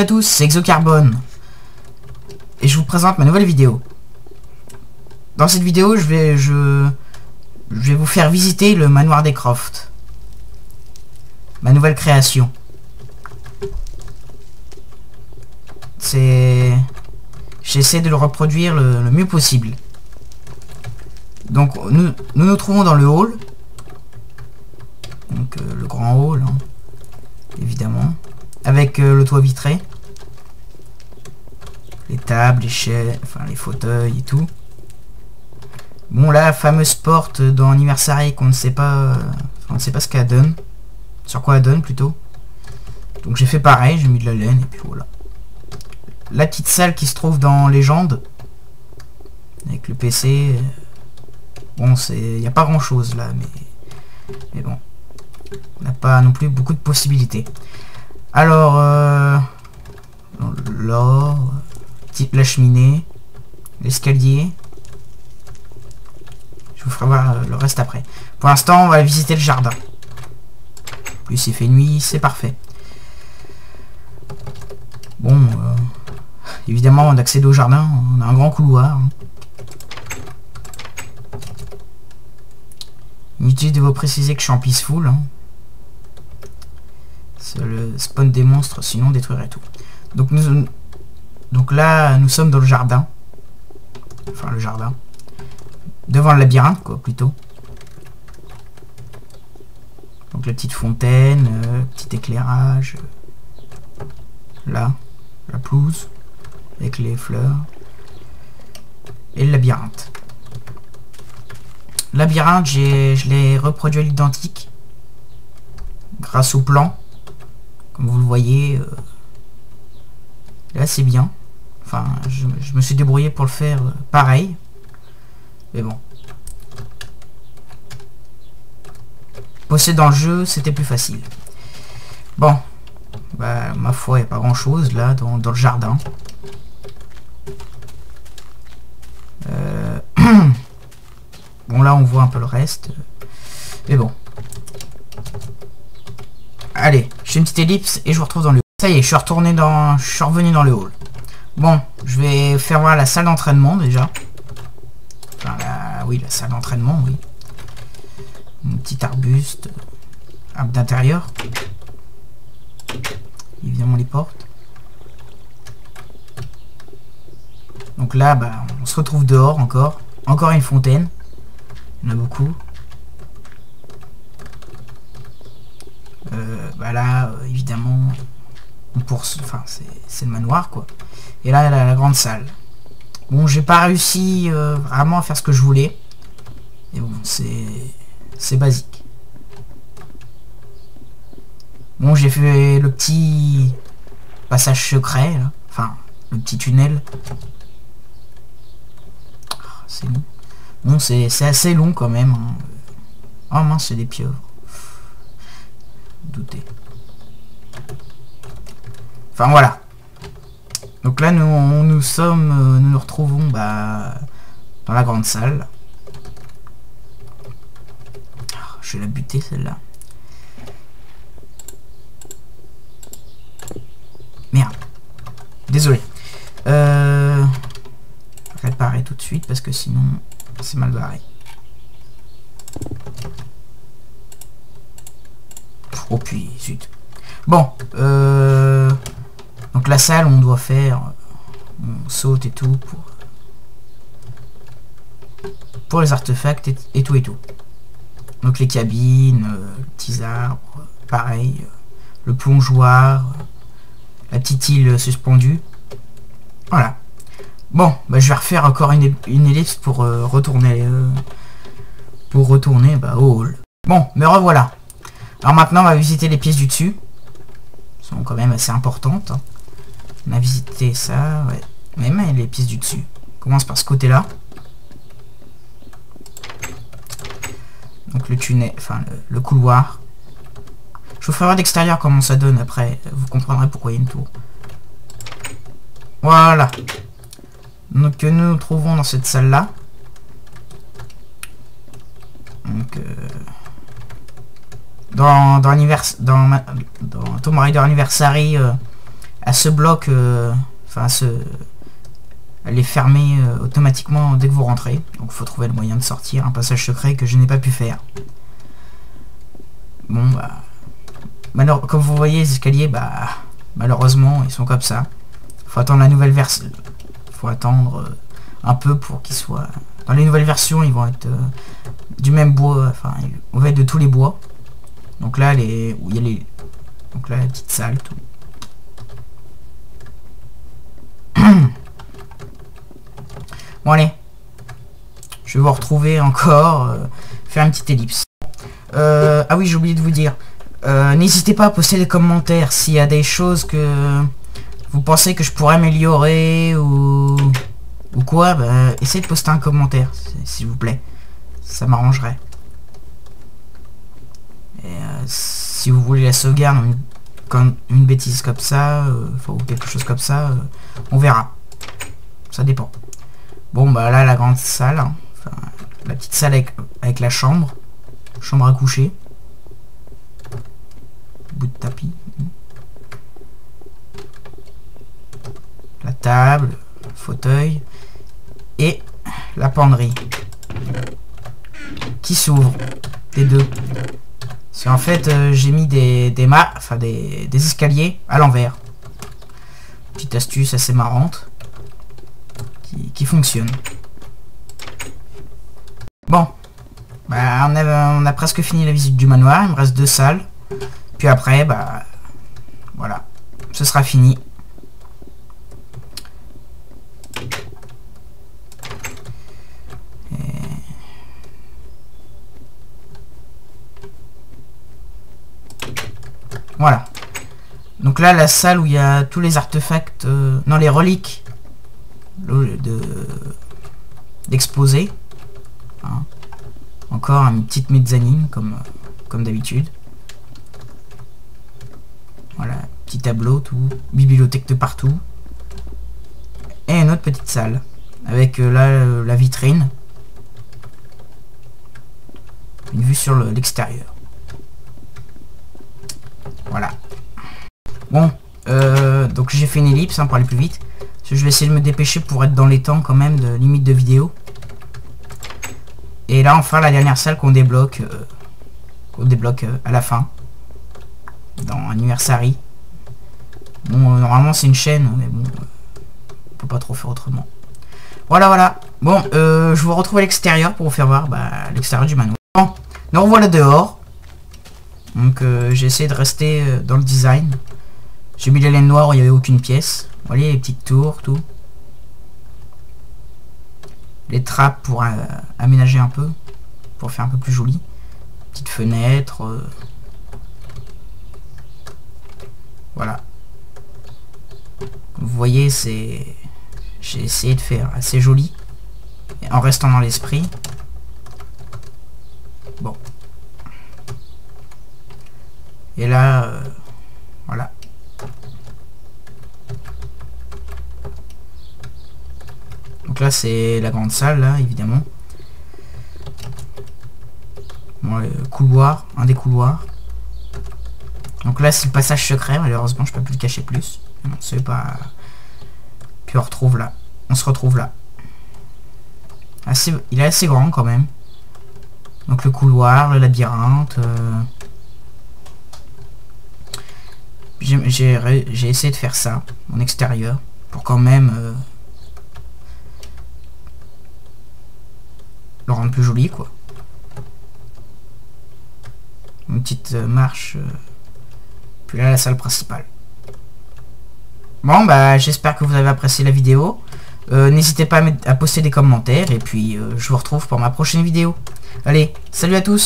à tous, c'est Exocarbone et je vous présente ma nouvelle vidéo. Dans cette vidéo, je vais vous faire visiter le manoir des Croft, ma nouvelle création. J'essaie de le reproduire le mieux possible. Donc nous trouvons dans le hall, donc le grand hall, hein, évidemment, avec le toit vitré, les tables, les chaises, enfin les fauteuils et tout. Bon, la fameuse porte dans Anniversary qu'on ne sait pas, on ne sait pas ce qu'elle donne, sur quoi elle donne plutôt. Donc j'ai fait pareil, j'ai mis de la laine et puis voilà. La petite salle qui se trouve dans Légende, avec le PC. Bon, il n'y a pas grand chose là, mais bon, on n'a pas non plus beaucoup de possibilités. Alors, l'or, la cheminée, l'escalier. Je vous ferai voir le reste après. Pour l'instant, on va visiter le jardin. Plus il fait nuit, c'est parfait. Bon, évidemment, on accède au jardin, on a un grand couloir. Inutile de vous préciser que je suis en peaceful. Hein. C'est le spawn des monstres, sinon détruirait tout. Donc là, nous sommes dans le jardin. Enfin, le jardin. Devant le labyrinthe, quoi, plutôt. Donc la petite fontaine, petit éclairage. Là, la pelouse, avec les fleurs. Et le labyrinthe. Labyrinthe, je l'ai reproduit à l'identique. Grâce au plan. Comme vous le voyez. Là, c'est bien. Enfin, je me suis débrouillé pour le faire pareil. Mais bon. Bosser dans le jeu, c'était plus facile. Bon. Bah, ma foi, il n'y a pas grand chose là, dans le jardin. Bon, là, on voit un peu le reste. Mais bon. Allez, je fais une petite ellipse et je vous retrouve dans le hall. Ça y est, je suis revenu dans le hall. Bon, je vais faire voir la salle d'entraînement déjà. Enfin, oui, la salle d'entraînement, oui. Un petit arbuste. Arbre d'intérieur. Évidemment, les portes. Donc là, bah, on se retrouve dehors encore. Encore une fontaine. Il y en a beaucoup. Bah là, évidemment, enfin, c'est le manoir, quoi. Et là, la grande salle. Bon, j'ai pas réussi vraiment à faire ce que je voulais. Mais bon, c'est basique. Bon, j'ai fait le petit passage secret, là. Enfin, le petit tunnel. C'est long. Bon, c'est assez long quand même. Hein. Oh mince, c'est des pieuvres. Douter. Enfin voilà. Donc là, nous nous retrouvons bah, dans la grande salle. Je vais la buter celle-là. Merde. Désolé. Réparer tout de suite parce que sinon c'est mal barré. Oh puis zut. Bon, donc la salle on doit faire, on saute et tout pour les artefacts et tout et tout. Donc les cabines, les petits arbres, pareil, le plongeoir, la petite île suspendue. Voilà. Bon, bah, je vais refaire encore une ellipse pour retourner bah, au hall. Bon, me revoilà. Alors maintenant, on va visiter les pièces du dessus. Elles sont quand même assez importantes. Hein. On a visité ça, ouais. Même les pièces du dessus. On commence par ce côté-là. Donc le tunnel, enfin le couloir. Je vous ferai voir d'extérieur comment ça donne après. Vous comprendrez pourquoi il y a une tour. Voilà. Donc nous nous trouvons dans cette salle là. Donc dans Tomb Raider Anniversary elle se bloque, enfin elle est fermée automatiquement dès que vous rentrez. Donc il faut trouver le moyen de sortir, un passage secret que je n'ai pas pu faire. Bon bah, alors comme vous voyez les escaliers, bah malheureusement ils sont comme ça. Faut attendre la nouvelle version. Faut attendre un peu pour qu'ils soient. Dans les nouvelles versions, ils vont être du même bois, enfin on va être de tous les bois. Donc là où il y a les. Donc là la petite salle, tout. Bon allez. Je vais vous retrouver encore. Faire une petite ellipse. Ah oui, j'ai oublié de vous dire. N'hésitez pas à poster des commentaires s'il y a des choses que vous pensez que je pourrais améliorer ou quoi, bah, essayez de poster un commentaire, s'il vous plaît. Ça m'arrangerait. Et si vous voulez la sauvegarde, une bêtise comme ça, ou quelque chose comme ça, on verra. Ça dépend. Bon, bah là, la grande salle, hein, enfin, la petite salle avec la chambre à coucher. Bout de tapis. La table, le fauteuil et la penderie qui s'ouvre, des deux. C'est en fait j'ai mis des escaliers à l'envers. Petite astuce assez marrante qui fonctionne. Bon, bah, on a presque fini la visite du manoir. Il me reste 2 salles. Puis après, bah voilà, ce sera fini. Voilà. Donc là, la salle où il y a tous les artefacts, non, les reliques d'exposer. Hein. Encore une petite mezzanine comme d'habitude. Voilà, petit tableau, tout, bibliothèque de partout. Et une autre petite salle avec là la vitrine. Une vue sur l'extérieur. Voilà. Bon, donc j'ai fait une ellipse hein, pour aller plus vite. Je vais essayer de me dépêcher pour être dans les temps quand même de limite de vidéo. Et là enfin la dernière salle qu'on débloque à la fin. Dans Anniversary. Bon, normalement c'est une chaîne, mais bon, on peut pas trop faire autrement. Voilà. Bon, je vous retrouve à l'extérieur pour vous faire voir l'extérieur du manoir. Bon, nous revoilà dehors. Donc j'ai essayé de rester dans le design. J'ai mis les laines noires où il n'y avait aucune pièce. Vous voyez les petites tours, tout. Les trappes pour aménager un peu. Pour faire un peu plus joli. Petite fenêtre. Voilà. Comme vous voyez, j'ai essayé de faire assez joli. En restant dans l'esprit. Bon. Et là, voilà. Donc là, c'est la grande salle, là, évidemment. Bon, le couloir, un des couloirs. Donc là, c'est le passage secret. Malheureusement, je peux plus le cacher plus. Non, c'est pas... Puis on retrouve là. On se retrouve là. Il est assez grand, quand même. Donc le couloir, le labyrinthe... J'ai essayé de faire ça en extérieur pour quand même le rendre plus joli quoi. Une petite marche puis là la salle principale. Bon bah j'espère que vous avez apprécié la vidéo. N'hésitez pas à poster des commentaires et puis je vous retrouve pour ma prochaine vidéo. Allez, salut à tous.